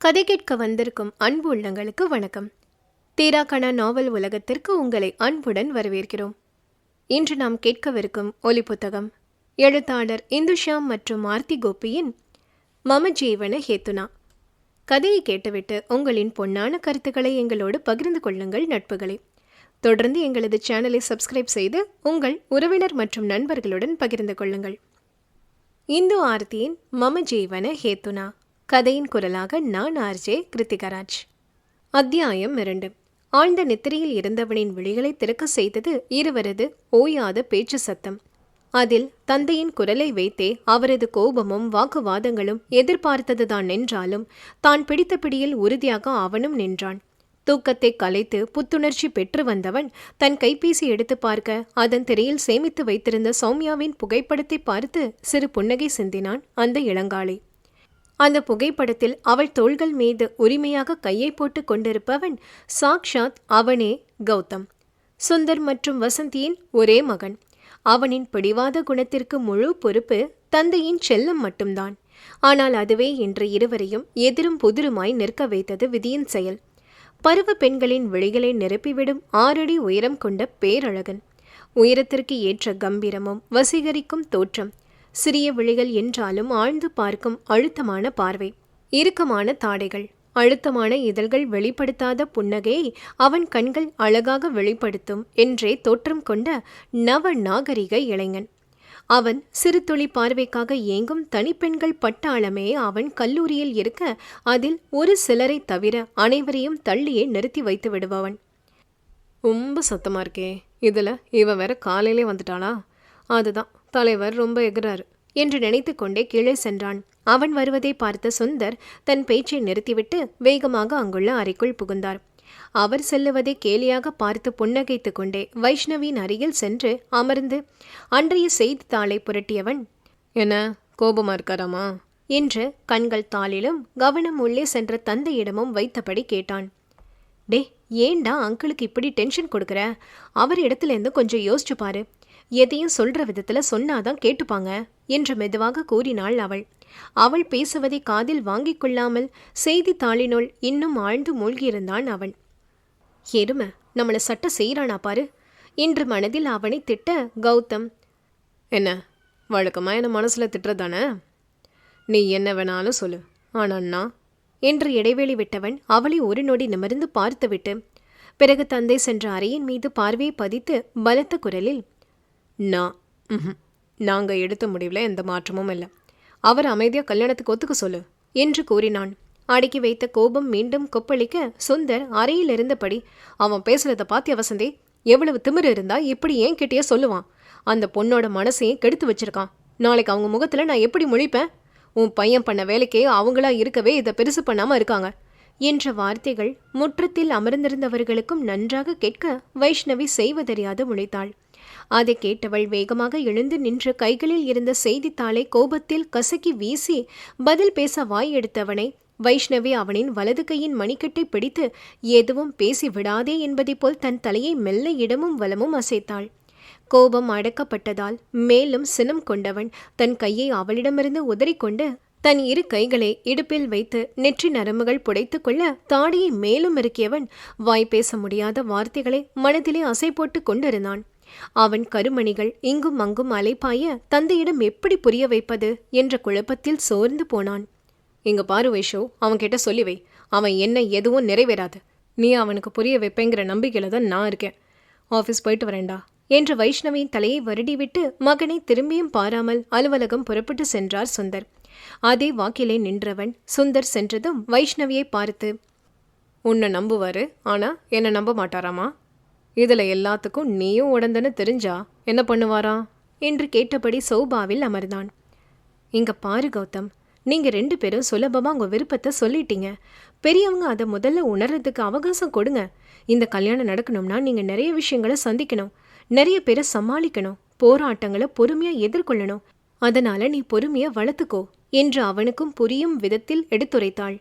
கதை கேட்க வந்திருக்கும் அன்பு உள்ளங்களுக்கு வணக்கம். தீராக்கணா நாவல் உலகத்திற்கு உங்களை அன்புடன் வரவேற்கிறோம். இன்று நாம் கேட்கவிருக்கும் ஒலி புத்தகம் எழுத்தாளர் இந்துஷாம் மற்றும் ஆர்த்தி கோபியின் மம ஜீவன ஹேத்துனா. கதையை கேட்டுவிட்டு உங்களின் பொன்னான கருத்துக்களை எங்களோடு பகிர்ந்து கொள்ளுங்கள் நட்புகளே. தொடர்ந்து எங்களது சேனலை சப்ஸ்கிரைப் செய்து உங்கள் உறவினர் மற்றும் நண்பர்களுடன் பகிர்ந்து கொள்ளுங்கள். இந்து ஆர்த்தியின் மம ஜீவன ஹேத்துனா. கதையின் குரலாக நான் ஆர்ஜே கிருத்திகராஜ். அத்தியாயம் 2. ஆழ்ந்த நித்திரையில் இருந்தவனின் விழிகளை திறக்க செய்தது இருவரது ஓயாத பேச்சு சத்தம். அதில் தந்தையின் குரலை வைத்தே அவரது கோபமும் வாக்குவாதங்களும் எதிர்பார்த்ததுதான் என்றாலும் தான் பிடித்த பிடியில் உறுதியாக அவனும் நின்றான். தூக்கத்தை கலைத்து புத்துணர்ச்சி பெற்று வந்தவன் தன் கைபேசி எடுத்து பார்க்க அதன் திரையில் சேமித்து வைத்திருந்த சௌமியாவின் புகைப்படத்தை பார்த்து சிறு புன்னகை சிந்தினான் அந்த இளங்காளை. அந்த புகைப்படத்தில் அவள் தோள்கள் மீது உரிமையாக கையை போட்டு கொண்டிருப்பவன் சாக்ஷாத் அவனே கௌதம். சுந்தர் மற்றும் வசந்தியின் ஒரே மகன். அவனின் பிடிவாத குணத்திற்கு முழு பொறுப்பு தந்தையின் செல்லம் மட்டும்தான். ஆனால் அதுவே இன்று இருவரையும் எதிரும் புதிருமாய் நிற்க வைத்தது விதியின் செயல். பருவ பெண்களின் விழிகளை நிரப்பிவிடும் 6 அடி உயரம் கொண்ட பேரழகன். உயரத்திற்கு ஏற்ற கம்பீரமும் வசீகரிக்கும் தோற்றம். சிறிய விழிகள் என்றாலும் ஆழ்ந்து பார்க்கும் அழுத்தமான பார்வை, இறுக்கமான தாடைகள், அழுத்தமான இதழ்கள் வெளிப்படுத்தாத புன்னகையை அவன் கண்கள் அழகாக வெளிப்படுத்தும் என்றே தோற்றம் கொண்ட நவ நாகரிக இளைஞன். அவன் சிறு துளி பார்வைக்காக ஏங்கும் தனிப்பெண்கள் பட்டாளமே அவன் கல்லூரியில் இருக்க அதில் ஒரு சிலரை தவிர அனைவரையும் தள்ளியே நிறுத்தி வைத்து விடுபவன். ரொம்ப சத்தமா இருக்கே, இதுல இவ வேற காலையிலே வந்துட்டாளா? அதுதான் தலைவர் ரொம்ப எகிறாரு என்று நினைத்து கொண்டே கீழே சென்றான். அவன் வருவதை பார்த்த சுந்தர் தன் பேச்சை நிறுத்திவிட்டு வேகமாக அங்குள்ள அறைக்குள் புகுந்தார். அவர் செல்லுவதை கேலியாக பார்த்து புன்னகைத்து கொண்டே வைஷ்ணவியின் அருகில் சென்று அமர்ந்து அன்றைய செய்தித்தாளை புரட்டியவன், என்ன கோபமா இருக்காராமா என்று கண்கள் தாளிலும் கவனம் உள்ளே சென்ற தந்தையிடமும் வைத்தபடி கேட்டான். டே, ஏண்டா அங்கிளுக்கு இப்படி டென்ஷன் கொடுக்குற? அவர் இடத்துலேருந்து கொஞ்சம் யோசிச்சு பாரு. எதையும் சொல்ற விதத்துல சொன்னாதான் கேட்டுப்பாங்க என்று மெதுவாக கூறினாள் அவள். அவள் பேசுவதை காதில் வாங்கிக் கொள்ளாமல் செய்தித்தாளினுள் இன்னும் ஆழ்ந்து மூழ்கியிருந்தான் அவன். எருமை நம்மளை சட்ட செய்யறானா பாரு என்று மனதில் அவனை திட்ட கௌதம், என்ன வழக்கமா என்ன மனசுல திட்டுறதானே? நீ என்ன வேணாலும் சொல்லு, ஆனா நான் என்று இடைவெளி விட்டவன் அவளை ஒரு நொடி நிமிர்ந்து பார்த்துவிட்டு பிறகு தந்தை சென்ற அறையின் மீது பார்வையை பதித்து பலத்த குரலில், நாங்க எடுத்த முடிவில் எந்த மாற்றமும் இல்லை. அவர் அமைதியா கல்யாணத்துக்கு ஒத்துக்க சொல்லு என்று கூறினான். அடக்கி வைத்த கோபம் மீண்டும் கொப்பளிக்க சுந்தர் அறையில் இருந்தபடி, அவன் பேசுறத பாத்தியா வசந்தி? எவ்வளவு திமிரு இருந்தா இப்படி ஏன் கிட்டேயே சொல்லுவான்? அந்த பொண்ணோட மனசையும் கெடுத்து வச்சிருக்கான். நாளைக்கு அவங்க முகத்துல நான் எப்படி முழிப்பேன்? உன் பையன் பண்ண வேலைக்கே அவங்களா இருக்கவே இதை பெருசு பண்ணாம இருக்காங்க என்ற வார்த்தைகள் முற்றத்தில் அமர்ந்திருந்தவர்களுக்கும் நன்றாக கேட்க வைஷ்ணவி செய்வதறியாது முழித்தாள். அதை கேட்டவள் வேகமாக எழுந்து நின்று கைகளில் இருந்த செய்தித்தாளை கோபத்தில் கசக்கி வீசி பதில் பேச வாய் எடுத்தவனை வைஷ்ணவி அவனின் வலது கையின் மணிக்கட்டை பிடித்து எதுவும் பேசி விடாதே என்பதை போல் தன் தலையை மெல்ல இடமும் வலமும் அசைத்தாள். கோபம் அடக்கப்பட்டதால் மேலும் சினம் கொண்டவன் தன் கையை அவளிடமிருந்து உதறிக்கொண்டு தன் இரு கைகளை இடுப்பில் வைத்து நெற்றி நரம்புகள் புடைத்து கொள்ள தாடியை மேலும் இறுக்கியவன் வாய் பேச முடியாத வார்த்தைகளை மனதிலே அசை போட்டு கொண்டிருந்தான். அவன் கருமணிகள் இங்கும் அங்கும் அலைப்பாய தந்தையிடம் எப்படி புரிய வைப்பது என்ற குழப்பத்தில் சோர்ந்து போனான். இங்க பாரு வைஷோ, அவன் கிட்ட சொல்லிவை, அவன் என்ன எதுவும் நிறைவேறாது. நீ அவனுக்கு புரிய வைப்பேங்கிற நம்பிக்கையில தான் நான் இருக்கேன். ஆஃபீஸ் போயிட்டு வரேன்டா என்று வைஷ்ணவியின் தலையை வருடிவிட்டு மகனை திரும்பியும் பாராமல் அலுவலகம் புறப்பட்டு சென்றார் சுந்தர். அதே வாக்கிலே நின்றவன் சுந்தர் சென்றதும் வைஷ்ணவியை பார்த்து, உன்னை நம்புவாரு, ஆனா என்ன நம்ப மாட்டாராமா? இதுல எல்லாத்துக்கும் நீயும் உடந்தன்னு தெரிஞ்சா என்ன பண்ணுவாரா என்று கேட்டபடி சோபாவில் அமர்ந்தான். இங்க பாரு கௌதம், நீங்க 2 பேரும் சுலபமா உங்க விருப்பத்தை சொல்லிட்டீங்க. பெரியவங்க அதை முதல்ல உணர்றதுக்கு அவகாசம் கொடுங்க. இந்த கல்யாணம் நடக்கணும்னா நீங்க நிறைய விஷயங்களை சந்திக்கணும், நிறைய பேரை சமாளிக்கணும், போராட்டங்களை பொறுமையா எதிர்கொள்ளணும். அதனால நீ பொறுமையா வளர்த்துக்கோ என்று அவனுக்கும் புரியும் விதத்தில் எடுத்துரைத்தாள்.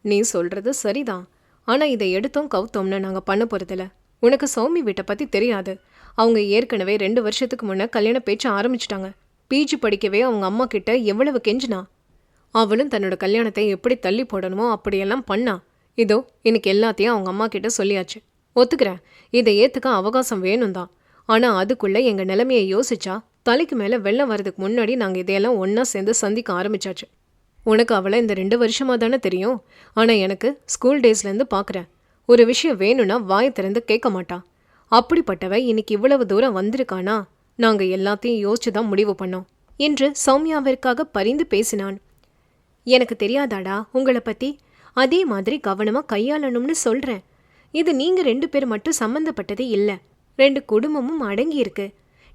நீ சொல்றது சரிதான், ஆனா இதை எடுத்தோம் கௌதம்னு நாங்க பண்ண போறதில்ல. உனக்கு சௌமி வீட்டை பற்றி தெரியாது. அவங்க ஏற்கனவே 2 வருஷத்துக்கு முன்னே கல்யாண பேச்சு ஆரம்பிச்சிட்டாங்க. பிஜி படிக்கவே அவங்க அம்மா கிட்ட எவ்வளவு கெஞ்சினா. அவளும் தன்னோட கல்யாணத்தை எப்படி தள்ளி போடணுமோ அப்படியெல்லாம் பண்ணா. இதோ இன்னைக்கு எல்லாத்தையும் அவங்க அம்மா கிட்ட சொல்லியாச்சு. ஒத்துக்கிறேன், இதை ஏத்துக்க அவகாசம் வேணும் தான். ஆனா அதுக்குள்ள எங்க நிலைமையை யோசிச்சா தலைக்கு மேல வெள்ளம் வர்றதுக்கு முன்னாடி நாங்க இதையெல்லாம் ஒன்னா சேர்ந்து சந்திக்க ஆரம்பிச்சாச்சு. உனக்கு அவளை இந்த 2 வருஷமா தானே தெரியும். ஆனா எனக்கு ஸ்கூல் டேஸ்லேருந்து பார்க்குறேன். ஒரு விஷயம் வேணும்னா வாய் திறந்து கேட்க மாட்டா. அப்படிப்பட்டவ இன்னைக்கு இவ்வளவு தூரம் வந்திருக்கானா? நாங்க எல்லாத்தையும் யோசிச்சு தான் முடிவு பண்ணோம் என்று சௌமியாவிற்காக பரிந்து பேசினான். எனக்கு தெரியாதாடா உங்களை பத்தி? அதே மாதிரி கவனமா கையாளணும்னு சொல்றேன். இது நீங்க 2 பேர் மட்டும் சம்பந்தப்பட்டதே இல்ல, 2 குடும்பமும் அடங்கி இருக்கு.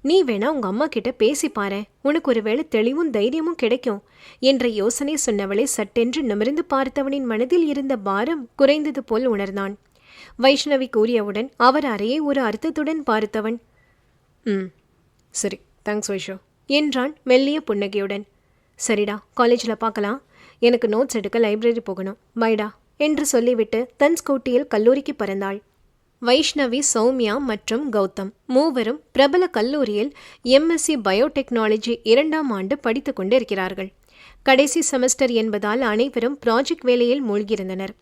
நீ வேணா உங்க அம்மா கிட்ட பேசி பாரு, உனக்கு ஒருவேளை தெளிவும் தைரியமும் கிடைக்கும் என்ற யோசனை சொன்னவளை சட்டென்று நிமிர்ந்து பார்த்தவனின் மனதில் இருந்த பாரம் குறைந்தது போல் உணர்ந்தான். வைஷ்ணவி கூறியவுடன் அவர் அறையை ஒரு அர்த்தத்துடன் பார்த்தவன், சரி தேங்க்ஸ் வைஷோ என்றான் மெல்லிய புன்னகையுடன். சரிடா, காலேஜில் பார்க்கலாம். எனக்கு நோட்ஸ் எடுக்க லைப்ரரி போகணும், பைடா என்று சொல்லிவிட்டு தன் ஸ்கூட்டியில் கல்லூரிக்கு பறந்தாள். வைஷ்ணவி, சௌமியா மற்றும் கௌதம் மூவரும் பிரபல கல்லூரியில் எம்எஸ்சி பயோடெக்னாலஜி 2ஆம் ஆண்டு படித்து கொண்டு இருக்கிறார்கள். கடைசி செமஸ்டர் என்பதால் அனைவரும் ப்ராஜெக்ட் வேலையில் மூழ்கியிருந்தனர்.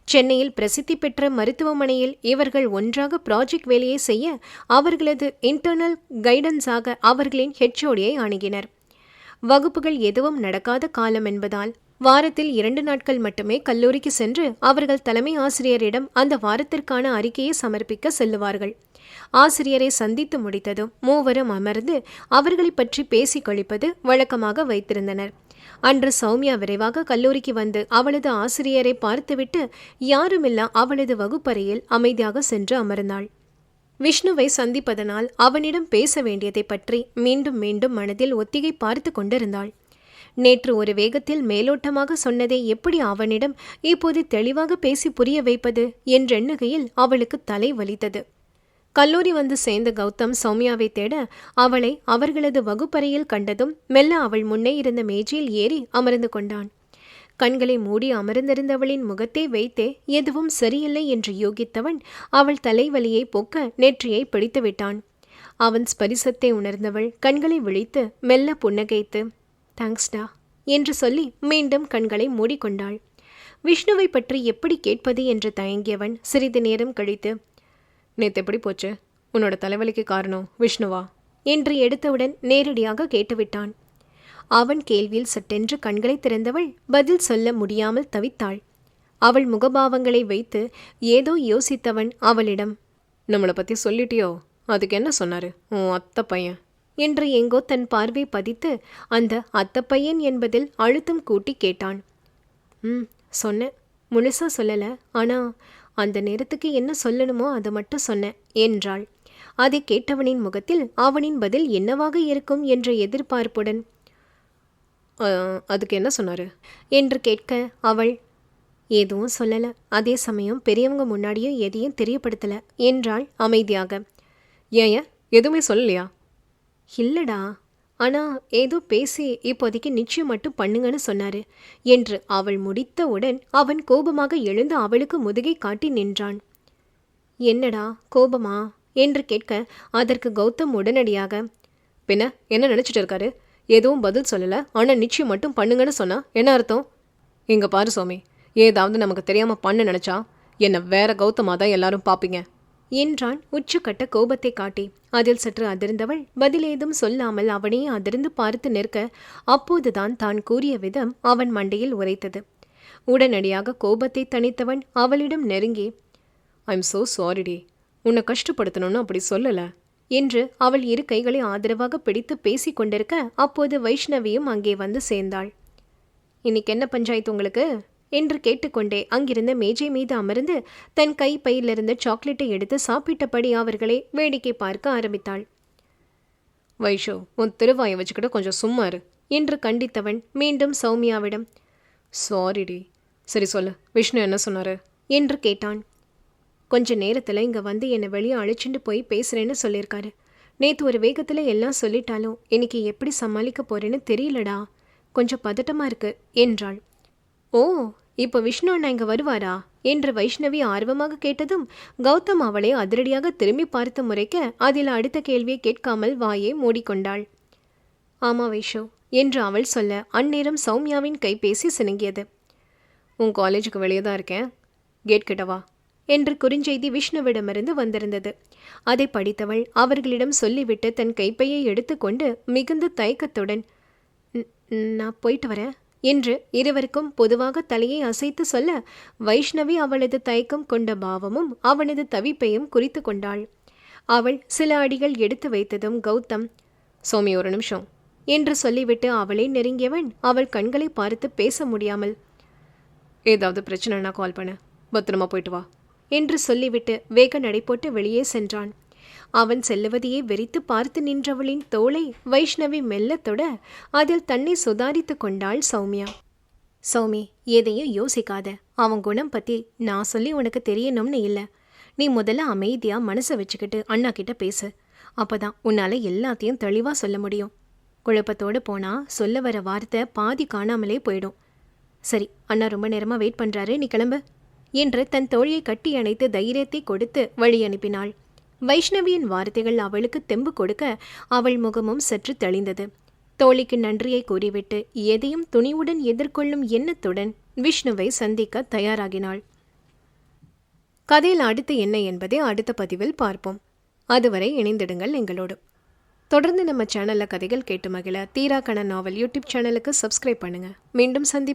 சென்னையில் பிரசித்தி பெற்ற மருத்துவமனையில் இவர்கள் ஒன்றாக ப்ராஜெக்ட் வேலையை செய்ய அவர்களது இன்டர்னல் கைடன்ஸாக அவர்களின் ஹெச்ஓடியை அணுகினர். வகுப்புகள் எதுவும் நடக்காத காலம் என்பதால் வாரத்தில் 2 நாட்கள் மட்டுமே கல்லூரிக்கு சென்று அவர்கள் தலைமை ஆசிரியரிடம் அந்த வாரத்திற்கான அறிக்கையை சமர்ப்பிக்க செல்லுவார்கள். ஆசிரியரை சந்தித்து முடித்ததும் மூவரும் அமர்ந்து அவர்களை பற்றி பேசிக் கழிப்பது வழக்கமாக வைத்திருந்தனர். அன்று சௌமியா விரைவாக கல்லூரிக்கு வந்து அவளது ஆசிரியரை பார்த்துவிட்டு யாருமில்லா அவளது வகுப்பறையில் அமைதியாக சென்று அமர்ந்தாள். விஷ்ணுவை சந்திப்பதனால் அவனிடம் பேச வேண்டியதை பற்றி மீண்டும் மீண்டும் மனதில் ஒத்திகை பார்த்து கொண்டிருந்தாள். நேற்று ஒரு வேகத்தில் மேலோட்டமாக சொன்னதை எப்படி அவனிடம் இப்போது தெளிவாக பேசி புரிய வைப்பது என்றெண்ணுகையில் அவளுக்கு தலை வலித்தது. கல்லூரி வந்து சேர்ந்த கௌதம் சௌமியாவை தேட அவளை அவர்களது வகுப்பறையில் கண்டதும் மெல்ல அவள் முன்னே இருந்த மேஜையில் ஏறி அமர்ந்து கொண்டான். கண்களை மூடி அமர்ந்திருந்தவளின் முகத்தை வைத்தே எதுவும் சரியில்லை என்று யோகித்தவன் அவள் தலைவலியை போக்க நெற்றியை பிடித்து விட்டான். அவன் ஸ்பரிசத்தை உணர்ந்தவள் கண்களை விழித்து மெல்ல புன்னகைத்து தேங்க்ஸ்டா என்று சொல்லி மீண்டும் கண்களை மூடிக்கொண்டாள். விஷ்ணுவை பற்றி எப்படி கேட்பது என்று தயங்கியவன் சிறிது நேரம் கழித்து, நேத்து எப்படி போச்சு? உன்னோட தலைவலிக்கு காரணம் விஷ்ணுவா என்று எடுத்தவுடன் நேரடியாக கேட்டுவிட்டான். அவன் கேள்வியில் சட்டென்று கண்களை திறந்தவள் பதில் சொல்ல முடியாமல் தவித்தாள். அவள் முகபாவங்களை வைத்து ஏதோ யோசித்தவன் அவளிடம், நம்மளை பற்றி சொல்லிட்டியோ? அதுக்கு என்ன சொன்னாரு உன் அத்தை பையன் என்று எங்கோ தன் பார்வை பதித்து அந்த அத்தப்பையன் என்பதில் அழுத்தம் கூட்டி கேட்டான். சொன்னேன், முழுசா சொல்லலை, ஆனால் அந்த நேரத்துக்கு என்ன சொல்லணுமோ அதை மட்டும் சொன்னேன் என்றாள். அதை கேட்டவனின் முகத்தில் அவனின் பதில் என்னவாக இருக்கும் என்ற எதிர்பார்ப்புடன், அதுக்கு என்ன சொன்னாரு என்று கேட்க அவள் எதுவும் சொல்லலை, அதே சமயம் பெரியவங்க முன்னாடியும் எதையும் தெரியப்படுத்தலை என்றாள் அமைதியாக. ஏன் எதுவுமே சொல்லலையா? இல்லடா, ஆனால் ஏதோ பேசி இப்போதைக்கு நிச்சயம் மட்டும் பண்ணுங்கன்னு சொன்னாரு என்று அவள் முடித்தவுடன் அவன் கோபமாக எழுந்து அவளுக்கு முதுகை காட்டி நின்றான். என்னடா கோபமா என்று கேட்க அதற்கு கௌதம் உடனடியாக, பின்ன என்ன நினச்சிட்டு இருக்காரு? எதுவும் பதில் சொல்லலை, ஆனால் நிச்சயம் மட்டும் பண்ணுங்கன்னு சொன்னா என்ன அர்த்தம்? இங்கே பாரு சோமி, ஏதாவது நமக்கு தெரியாமல் பண்ண நினச்சா என்னை வேற கௌதமாக தான் எல்லாரும் பார்ப்பீங்க என்றான் உச்சக்கட்ட கோபத்தை காட்டி. அதில் சற்று அதிர்ந்தவள் பதில் ஏதும் சொல்லாமல் அவனையே அதிர்ந்து பார்த்து நிற்க அப்போதுதான் தான் கூறிய விதம் அவன் மண்டையில் உரைத்தது. உடனடியாக கோபத்தை தணித்தவன் அவளிடம் நெருங்கி, ஐம் சோ சாரிடி, உன்னை கஷ்டப்படுத்தணும்னு அப்படி சொல்லலை என்று அவள் இரு கைகளை ஆதரவாக பிடித்து பேசி கொண்டிருக்க அப்போது வைஷ்ணவியும் அங்கே வந்து சேர்ந்தாள். இன்னைக்கு என்ன பஞ்சாயத்து உங்களுக்கு என்று கேட்டுக்கொண்டே அங்கிருந்த மேஜை மீது அமர்ந்து தன் கை பையிலிருந்த சாக்லேட்டை எடுத்து சாப்பிட்டபடி அவர்களை வேடிக்கை பார்க்க ஆரம்பித்தாள். வைஷோ, உன் திருவாயை வச்சுக்கிட்ட கொஞ்சம் சும்மா இரு என்று கண்டித்தவன் மீண்டும் சௌமியாவிடம், சாரிடி, சரி சொல்லு, விஷ்ணு என்ன சொன்னாரு என்று கேட்டான். கொஞ்ச நேரத்தில் இங்கே வந்து என்னை வெளியே அழைச்சிட்டு போய் பேசுகிறேன்னு சொல்லியிருக்காரு. நேற்று ஒரு வேகத்தில் எல்லாம் சொல்லிட்டாலும் இன்னைக்கு எப்படி சமாளிக்க போறேன்னு தெரியலடா, கொஞ்சம் பதட்டமாக இருக்கு என்றாள். ஓ, இப்போ விஷ்ணு அண்ணா இங்கே வருவாரா என்று வைஷ்ணவி ஆர்வமாக கேட்டதும் கௌதம் அவளை அதிரடியாக திரும்பி பார்த்து முறைக்க அதில் அடுத்த கேள்வியை கேட்காமல் வாயை மூடிக்கொண்டாள். ஆமா வைஷு என்று அவள் சொல்ல அந்நேரம் சௌமியாவின் கைபேசி சினுங்கியது. உன் காலேஜுக்கு வெளியே தான் இருக்கேன், கேட் கிட்ட வா என்று குறுஞ்செய்தி விஷ்ணுவிடமிருந்து வந்திருந்தது. அதை படித்தவள் அவர்களிடம் சொல்லிவிட்டு தன் கைப்பையை எடுத்துக்கொண்டு மிகுந்த தயக்கத்துடன் நான் போயிட்டு வரேன் என்று இருவருக்கும் பொதுவாக தலையை அசைத்து சொல்ல வைஷ்ணவி அவளது தயக்கம் கொண்ட பாவமும் அவனது தவிப்பையும் குறித்து கொண்டாள். அவள் சில அடிகள் எடுத்து வைத்ததும் கௌதம், சோமி ஒரு நிமிஷம் என்று சொல்லிவிட்டு அவளை நெருங்கியவன் அவள் கண்களை பார்த்து பேச முடியாமல், ஏதாவது பிரச்சனைனா கால் பண்ண, பத்திரமா போயிட்டு வா என்று சொல்லிவிட்டு வேக நடைபோட்டு வெளியே சென்றான். அவன் செல்லுவதையே வெறித்து பார்த்து நின்றவளின் தோளை வைஷ்ணவி மெல்ல தொட அதில் தன்னை சுதாரித்து கொண்டாள் சௌமியா. சௌமி, எதையும் யோசிக்காத. அவன் குணம் பற்றி நான் சொல்லி உனக்கு தெரியணும்னு இல்லை. நீ முதல்ல அமைதியாக மனசை வச்சுக்கிட்டு அண்ணா கிட்ட பேசு. அப்போதான் உன்னால் எல்லாத்தையும் தெளிவாக சொல்ல முடியும். குழப்பத்தோடு போனால் சொல்ல வர வார்த்தை பாதி காணாமலே போயிடும். சரி, அண்ணா ரொம்ப நேரமாக வெயிட் பண்ணுறாரு, நீ கிளம்பு என்று தன் தோழியை கட்டி அணைத்து தைரியத்தை கொடுத்து வழி அனுப்பினாள். வைஷ்ணவியின் வார்த்தைகள் அவளுக்கு தெம்பு கொடுக்க அவள் முகமும் சற்று தெளிந்தது. தோழிக்கு நன்றியை கூறிவிட்டு எதையும் துணிவுடன் எதிர்கொள்ளும் எண்ணத்துடன் விஷ்ணுவை சந்திக்க தயாராகினாள். கதையில் அடுத்து என்ன என்பதை அடுத்த பதிவில் பார்ப்போம். அதுவரை இணைந்திடுங்கள் எங்களோடு. தொடர்ந்து நம்ம சேனல்ல கதைகள் கேட்டு மகிழ தீரா கண நாவல் யூடியூப் சேனலுக்கு சப்ஸ்கிரைப் பண்ணுங்க. மீண்டும் சந்திப்போம்.